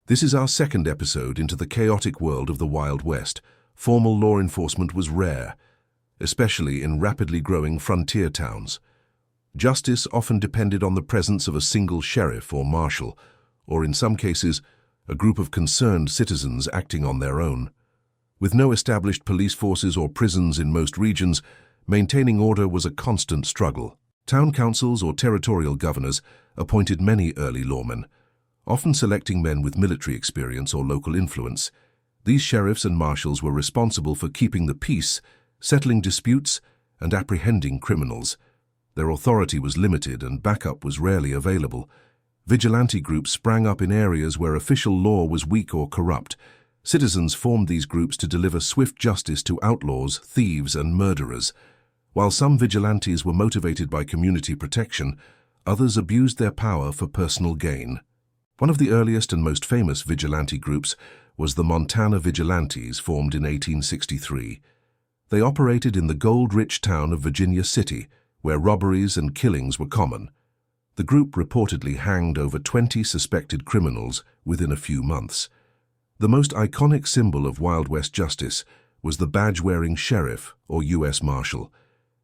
This is our second episode into the chaotic world of the Wild West. Formal law enforcement was rare, especially in rapidly growing frontier towns. Justice often depended on the presence of a single sheriff or marshal, or in some cases, a group of concerned citizens acting on their own. With no established police forces or prisons in most regions, maintaining order was a constant struggle. Town councils or territorial governors appointed many early lawmen, often selecting men with military experience or local influence. These sheriffs and marshals were responsible for keeping the peace, settling disputes, and apprehending criminals. Their authority was limited and backup was rarely available. Vigilante groups sprang up in areas where official law was weak or corrupt. Citizens formed these groups to deliver swift justice to outlaws, thieves, and murderers. While some vigilantes were motivated by community protection, others abused their power for personal gain. One of the earliest and most famous vigilante groups was the Montana Vigilantes, formed in 1863. They operated in the gold-rich town of Virginia City, where robberies and killings were common. The group reportedly hanged over 20 suspected criminals within a few months. The most iconic symbol of Wild West justice was the badge-wearing sheriff or U.S. Marshal.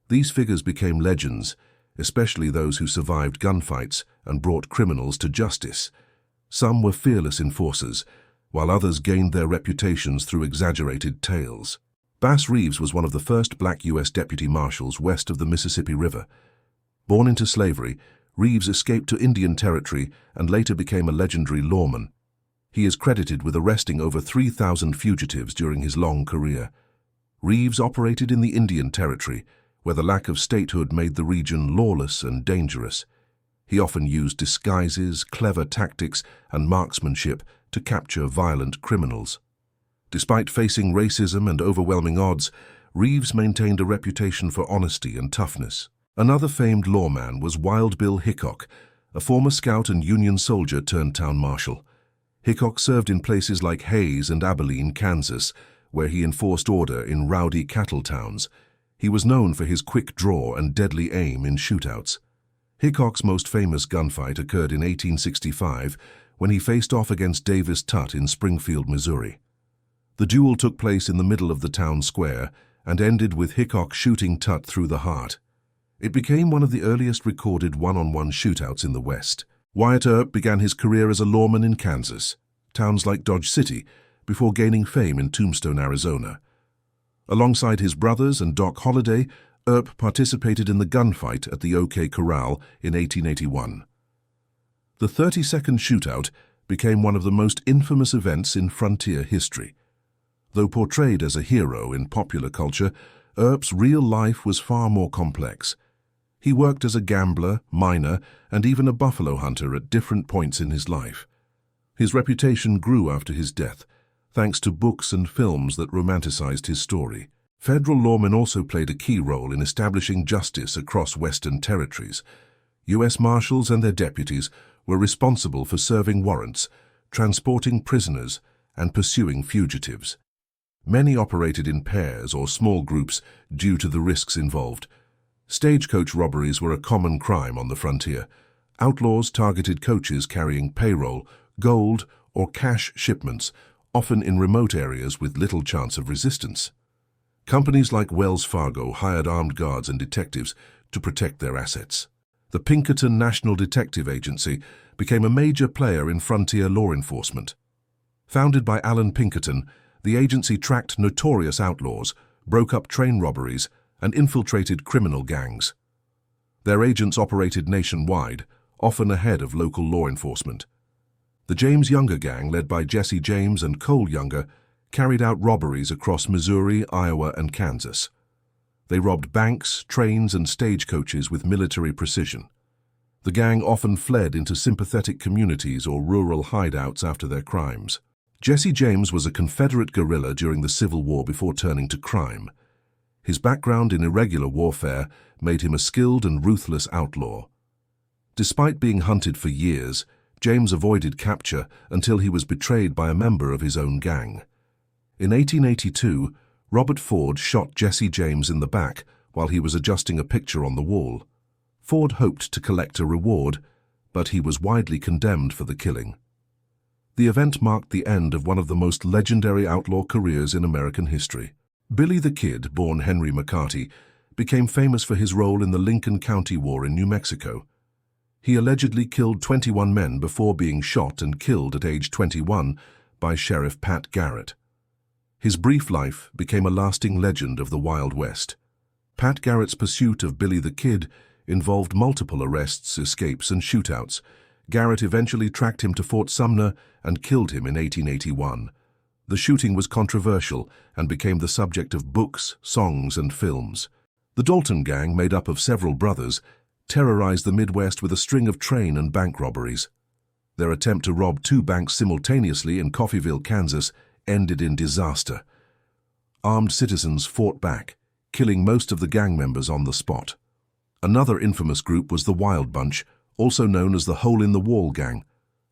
These figures became legends, especially those who survived gunfights and brought criminals to justice. Some were fearless enforcers, while others gained their reputations through exaggerated tales. Bass Reeves was one of the first black U.S. deputy marshals west of the Mississippi River. Born into slavery, Reeves escaped to Indian Territory and later became a legendary lawman. He is credited with arresting over 3,000 fugitives during his long career. Reeves operated in the Indian Territory, where the lack of statehood made the region lawless and dangerous. He often used disguises, clever tactics, and marksmanship to capture violent criminals. Despite facing racism and overwhelming odds, Reeves maintained a reputation for honesty and toughness. Another famed lawman was Wild Bill Hickok, a former scout and Union soldier turned town marshal. Hickok served in places like Hays and Abilene, Kansas, where he enforced order in rowdy cattle towns. He was known for his quick draw and deadly aim in shootouts. Hickok's most famous gunfight occurred in 1865 when he faced off against Davis Tutt in Springfield, Missouri. The duel took place in the middle of the town square and ended with Hickok shooting Tutt through the heart. It became one of the earliest recorded one-on-one shootouts in the West. Wyatt Earp began his career as a lawman in Kansas, towns like Dodge City, before gaining fame in Tombstone, Arizona. Alongside his brothers and Doc Holliday, Earp participated in the gunfight at the OK Corral in 1881. The 30-second shootout became one of the most infamous events in frontier history. Though portrayed as a hero in popular culture, Earp's real life was far more complex. He worked as a gambler, miner, and even a buffalo hunter at different points in his life. His reputation grew after his death, thanks to books and films that romanticized his story. Federal lawmen also played a key role in establishing justice across Western territories. U.S. Marshals and their deputies were responsible for serving warrants, transporting prisoners, and pursuing fugitives. Many operated in pairs or small groups due to the risks involved. Stagecoach robberies were a common crime on the frontier. Outlaws targeted coaches carrying payroll, gold, or cash shipments, often in remote areas with little chance of resistance. Companies like Wells Fargo hired armed guards and detectives to protect their assets. The Pinkerton National Detective Agency became a major player in frontier law enforcement. Founded by Alan Pinkerton, the agency tracked notorious outlaws, broke up train robberies, and infiltrated criminal gangs. Their agents operated nationwide, often ahead of local law enforcement. The James Younger Gang, led by Jesse James and Cole Younger, carried out robberies across Missouri, Iowa, and Kansas. They robbed banks, trains, and stagecoaches with military precision. The gang often fled into sympathetic communities or rural hideouts after their crimes. Jesse James was a Confederate guerrilla during the Civil War before turning to crime. His background in irregular warfare made him a skilled and ruthless outlaw. Despite being hunted for years, James avoided capture until he was betrayed by a member of his own gang. In 1882, Robert Ford shot Jesse James in the back while he was adjusting a picture on the wall. Ford hoped to collect a reward, but he was widely condemned for the killing. The event marked the end of one of the most legendary outlaw careers in American history. Billy the Kid, born Henry McCarty, became famous for his role in the Lincoln County War in New Mexico. He allegedly killed 21 men before being shot and killed at age 21 by Sheriff Pat Garrett. His brief life became a lasting legend of the Wild West. Pat Garrett's pursuit of Billy the Kid involved multiple arrests, escapes, and shootouts. Garrett eventually tracked him to Fort Sumner and killed him in 1881. The shooting was controversial and became the subject of books, songs, and films. The Dalton Gang, made up of several brothers, terrorized the Midwest with a string of train and bank robberies. Their attempt to rob 2 banks simultaneously in Coffeyville, Kansas, ended in disaster. Armed citizens fought back, killing most of the gang members on the spot. Another infamous group was the Wild Bunch, also known as the Hole-in-the-Wall Gang.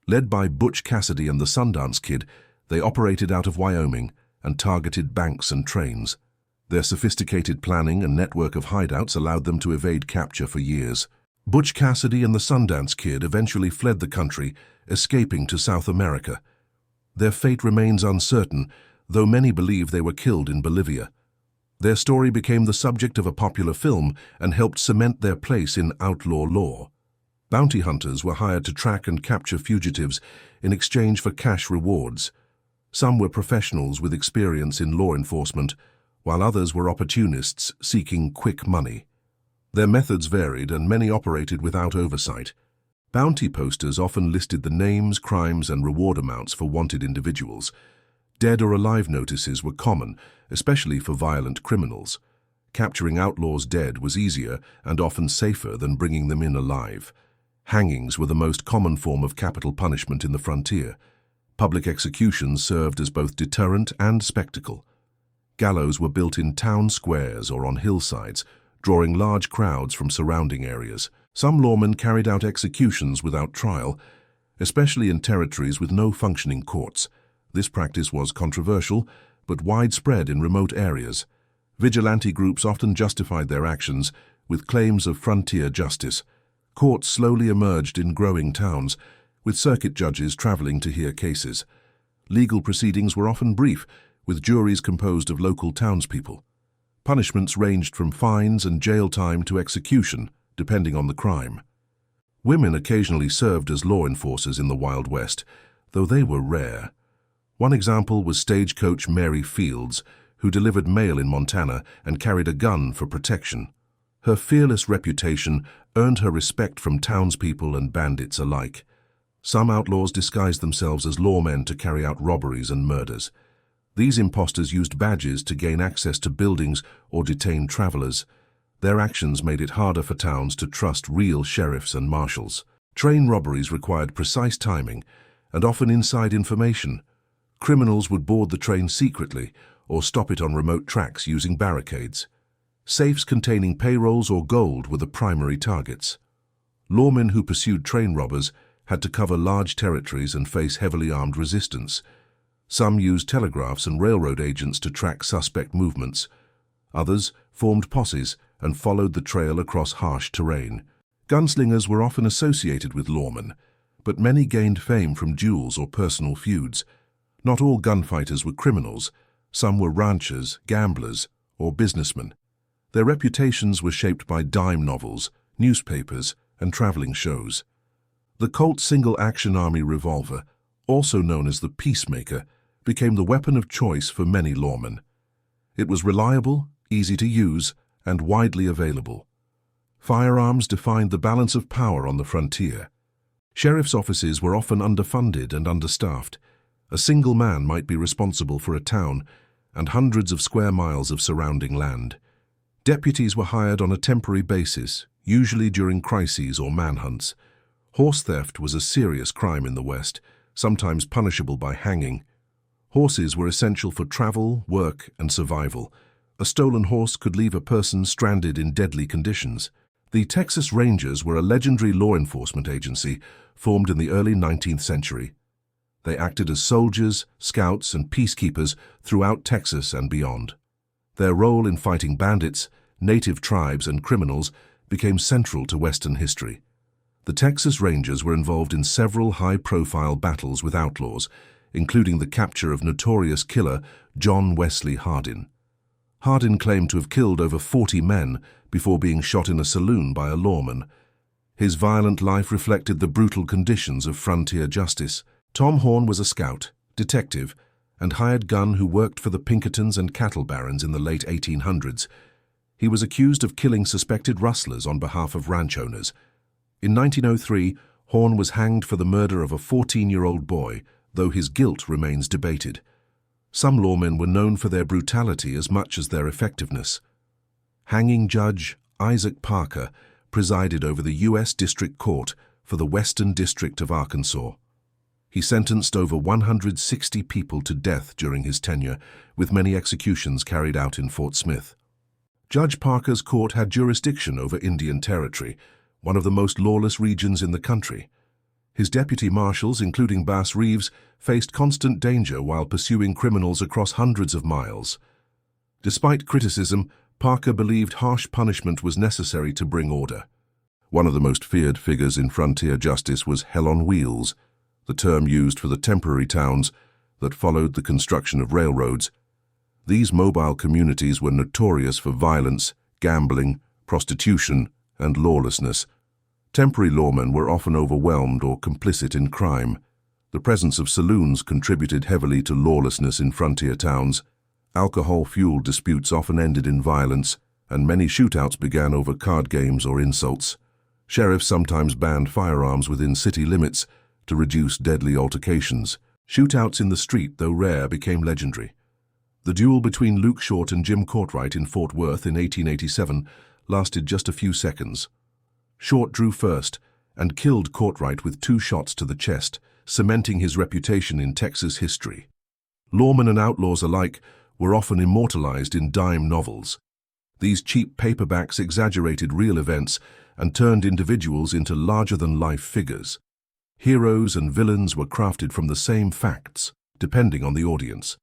Led by Butch Cassidy and the Sundance Kid, they operated out of Wyoming and targeted banks and trains. Their sophisticated planning and network of hideouts allowed them to evade capture for years. Butch Cassidy and the Sundance Kid eventually fled the country, escaping to South America. Their fate remains uncertain, though many believe they were killed in Bolivia. Their story became the subject of a popular film and helped cement their place in outlaw lore. Bounty hunters were hired to track and capture fugitives in exchange for cash rewards. Some were professionals with experience in law enforcement, while others were opportunists seeking quick money. Their methods varied, and many operated without oversight. Bounty posters often listed the names, crimes, and reward amounts for wanted individuals. Dead or alive notices were common, especially for violent criminals. Capturing outlaws dead was easier and often safer than bringing them in alive. Hangings were the most common form of capital punishment in the frontier. Public executions served as both deterrent and spectacle. Gallows were built in town squares or on hillsides, drawing large crowds from surrounding areas. Some lawmen carried out executions without trial, especially in territories with no functioning courts. This practice was controversial, but widespread in remote areas. Vigilante groups often justified their actions with claims of frontier justice. Courts slowly emerged in growing towns, with circuit judges traveling to hear cases. Legal proceedings were often brief, with juries composed of local townspeople. Punishments ranged from fines and jail time to execution, depending on the crime. Women occasionally served as law enforcers in the Wild West, though they were rare. One example was stagecoach Mary Fields, who delivered mail in Montana and carried a gun for protection. Her fearless reputation earned her respect from townspeople and bandits alike. Some outlaws disguised themselves as lawmen to carry out robberies and murders. These imposters used badges to gain access to buildings or detain travelers. Their actions made it harder for towns to trust real sheriffs and marshals. Train robberies required precise timing and often inside information. Criminals would board the train secretly or stop it on remote tracks using barricades. Safes containing payrolls or gold were the primary targets. Lawmen who pursued train robbers had to cover large territories and face heavily armed resistance. Some used telegraphs and railroad agents to track suspect movements. Others formed posses and followed the trail across harsh terrain. Gunslingers were often associated with lawmen, but many gained fame from duels or personal feuds. Not all gunfighters were criminals. Some were ranchers, gamblers, or businessmen. Their reputations were shaped by dime novels, newspapers, and traveling shows. The Colt single-action army revolver, also known as the Peacemaker, became the weapon of choice for many lawmen. It was reliable, easy to use, and widely available. Firearms defined the balance of power on the frontier. Sheriff's offices were often underfunded and understaffed. A single man might be responsible for a town and hundreds of square miles of surrounding land. Deputies were hired on a temporary basis, usually during crises or manhunts. Horse theft was a serious crime in the West, sometimes punishable by hanging. Horses were essential for travel, work, and survival. A stolen horse could leave a person stranded in deadly conditions. The Texas Rangers were a legendary law enforcement agency formed in the early 19th century. They acted as soldiers, scouts, and peacekeepers throughout Texas and beyond. Their role in fighting bandits, native tribes, and criminals became central to Western history. The Texas Rangers were involved in several high-profile battles with outlaws, including the capture of notorious killer John Wesley Hardin. Hardin claimed to have killed over 40 men before being shot in a saloon by a lawman. His violent life reflected the brutal conditions of frontier justice. Tom Horn was a scout, detective, and hired gun who worked for the Pinkertons and cattle barons in the late 1800s. He was accused of killing suspected rustlers on behalf of ranch owners. In 1903, Horn was hanged for the murder of a 14-year-old boy, though his guilt remains debated. Some lawmen were known for their brutality as much as their effectiveness. Hanging Judge Isaac Parker presided over the U.S. District Court for the Western District of Arkansas. He sentenced over 160 people to death during his tenure, with many executions carried out in Fort Smith. Judge Parker's court had jurisdiction over Indian Territory, one of the most lawless regions in the country. His deputy marshals, including Bass Reeves, faced constant danger while pursuing criminals across hundreds of miles. Despite criticism, Parker believed harsh punishment was necessary to bring order. One of the most feared figures in frontier justice was Hell on Wheels, the term used for the temporary towns that followed the construction of railroads. These mobile communities were notorious for violence, gambling, prostitution, and lawlessness. Temporary lawmen were often overwhelmed or complicit in crime. The presence of saloons contributed heavily to lawlessness in frontier towns. Alcohol-fueled disputes often ended in violence, and many shootouts began over card games or insults. Sheriffs sometimes banned firearms within city limits to reduce deadly altercations. Shootouts in the street, though rare, became legendary. The duel between Luke Short and Jim Courtright in Fort Worth in 1887 lasted just a few seconds. Short drew first and killed Courtright with 2 shots to the chest, cementing his reputation in Texas history. Lawmen and Outlaws alike were often immortalized in dime novels. These cheap paperbacks exaggerated real events and turned individuals into larger-than-life figures. Heroes and villains were crafted from the same facts, depending on the audience.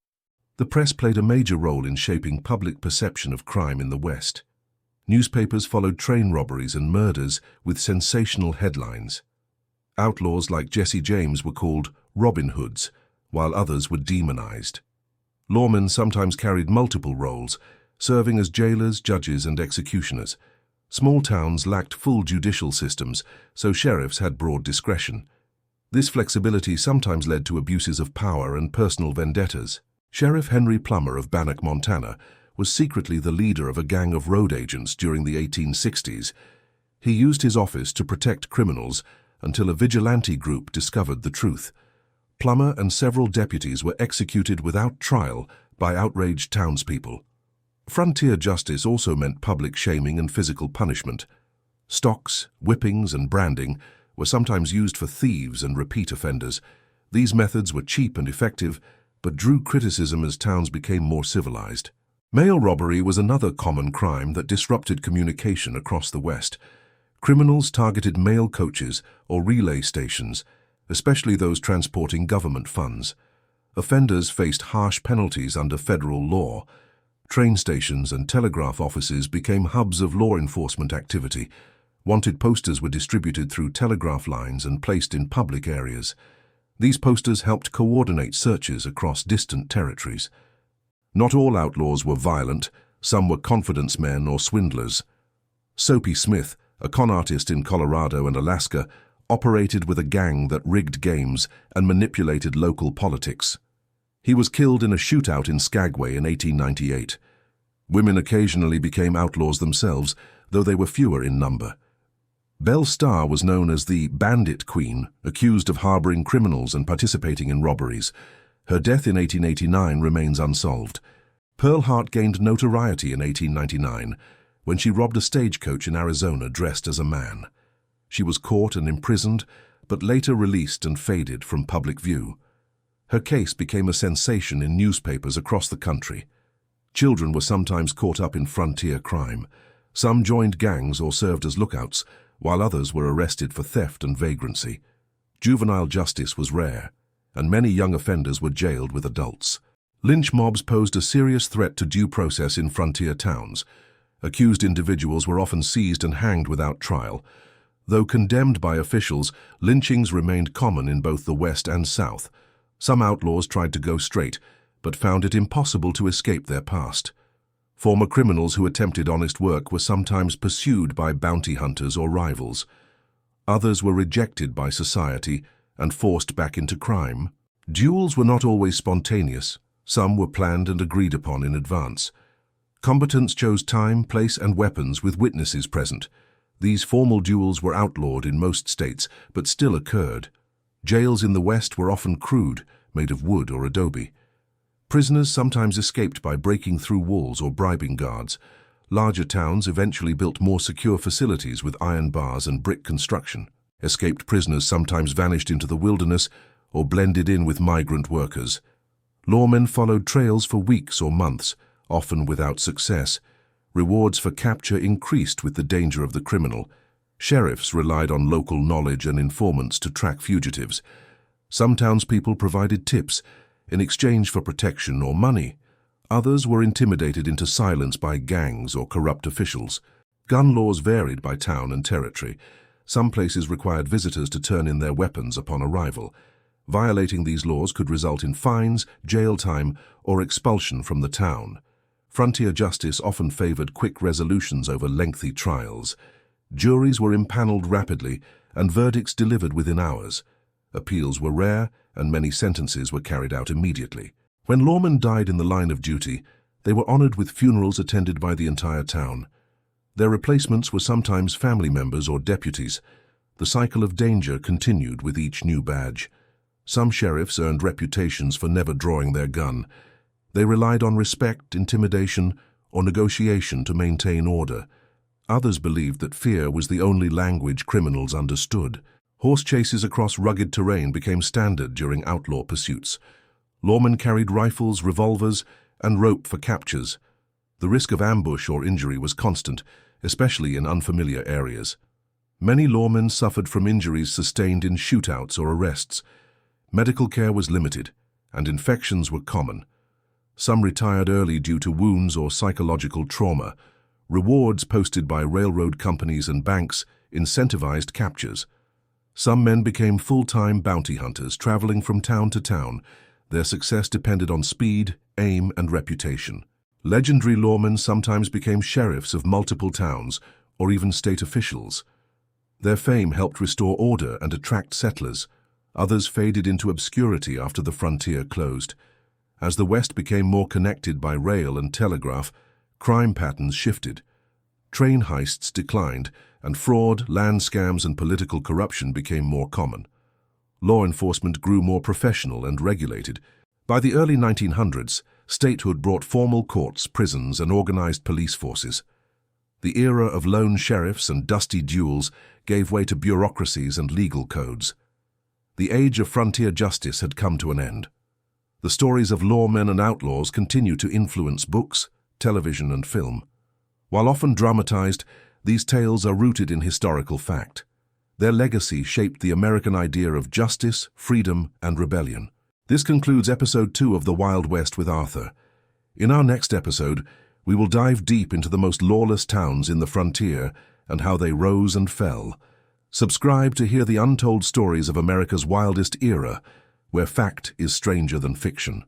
The press played a major role in shaping public perception of crime in the West. Newspapers followed train robberies and murders with sensational headlines. Outlaws like Jesse James were called Robin Hoods, while others were demonized. Lawmen sometimes carried multiple roles, serving as jailers, judges, and executioners. Small towns lacked full judicial systems, so sheriffs had broad discretion. This flexibility sometimes led to abuses of power and personal vendettas. Sheriff Henry Plummer of Bannock, Montana, was secretly the leader of a gang of road agents during the 1860s. He used his office to protect criminals until a vigilante group discovered the truth. Plummer and several deputies were executed without trial by outraged townspeople. Frontier justice also meant public shaming and physical punishment. Stocks, whippings, and branding were sometimes used for thieves and repeat offenders. These methods were cheap and effective, but drew criticism as towns became more civilized. Mail robbery was another common crime that disrupted communication across the West. Criminals targeted mail coaches or relay stations, especially those transporting government funds. Offenders faced harsh penalties under federal law. Train stations and telegraph offices became hubs of law enforcement activity. Wanted posters were distributed through telegraph lines and placed in public areas. These posters helped coordinate searches across distant territories. Not all outlaws were violent. Some were confidence men or swindlers. Soapy Smith, a con artist in Colorado and Alaska, operated with a gang that rigged games and manipulated local politics. He was killed in a shootout in Skagway in 1898. Women occasionally became outlaws themselves, though they were fewer in number. Belle Starr was known as the Bandit Queen, accused of harboring criminals and participating in robberies. Her death in 1889 remains unsolved. Pearl Hart gained notoriety in 1899 when she robbed a stagecoach in Arizona dressed as a man. She was caught and imprisoned, but later released and faded from public view. Her case became a sensation in newspapers across the country. Children were sometimes caught up in frontier crime. Some joined gangs or served as lookouts, while others were arrested for theft and vagrancy. Juvenile justice was rare, and many young offenders were jailed with adults. Lynch mobs posed a serious threat to due process in frontier towns. Accused individuals were often seized and hanged without trial. Though condemned by officials, lynchings remained common in both the West and South. Some outlaws tried to go straight, but found it impossible to escape their past. Former criminals who attempted honest work were sometimes pursued by bounty hunters or rivals. Others were rejected by society and forced back into crime. Duels were not always spontaneous. Some were planned and agreed upon in advance. Combatants chose time, place, and weapons with witnesses present. These formal duels were outlawed in most states, but still occurred. Jails in the West were often crude, made of wood or adobe. Prisoners sometimes escaped by breaking through walls or bribing guards. Larger towns eventually built more secure facilities with iron bars and brick construction. Escaped prisoners sometimes vanished into the wilderness or blended in with migrant workers. Lawmen followed trails for weeks or months, often without success. Rewards for capture increased with the danger of the criminal. Sheriffs relied on local knowledge and informants to track fugitives. Some townspeople provided tips in exchange for protection or money. Others were intimidated into silence by gangs or corrupt officials. Gun laws varied by town and territory. Some places required visitors to turn in their weapons upon arrival. Violating these laws could result in fines, jail time, or expulsion from the town. Frontier justice often favored quick resolutions over lengthy trials. Juries were impaneled rapidly, and verdicts delivered within hours. Appeals were rare, and many sentences were carried out immediately. When lawmen died in the line of duty, they were honored with funerals attended by the entire town. Their replacements were sometimes family members or deputies. The cycle of danger continued with each new badge. Some sheriffs earned reputations for never drawing their gun. They relied on respect, intimidation, or negotiation to maintain order. Others believed that fear was the only language criminals understood. Horse chases across rugged terrain became standard during outlaw pursuits. Lawmen carried rifles, revolvers, and rope for captures. The risk of ambush or injury was constant, especially in unfamiliar areas. Many lawmen suffered from injuries sustained in shootouts or arrests. Medical care was limited, and infections were common. Some retired early due to wounds or psychological trauma. Rewards posted by railroad companies and banks incentivized captures. Some men became full-time bounty hunters, traveling from town to town. Their success depended on speed, aim, and reputation. Legendary lawmen sometimes became sheriffs of multiple towns, or even state officials. Their fame helped restore order and attract settlers. Others faded into obscurity after the frontier closed. As the West became more connected by rail and telegraph, crime patterns shifted. Train heists declined, and fraud, land scams, and political corruption became more common. Law enforcement grew more professional and regulated. By the early 1900s, statehood brought formal courts, prisons, and organized police forces. The era of lone sheriffs and dusty duels gave way to bureaucracies and legal codes. The age of frontier justice had come to an end. The stories of lawmen and outlaws continue to influence books, television, and film. While often dramatized, these tales are rooted in historical fact. Their legacy shaped the American idea of justice, freedom, and rebellion. This concludes episode 2 of The Wild West with Arthur. In our next episode, we will dive deep into the most lawless towns in the frontier and how they rose and fell. Subscribe to hear the untold stories of America's wildest era, where fact is stranger than fiction.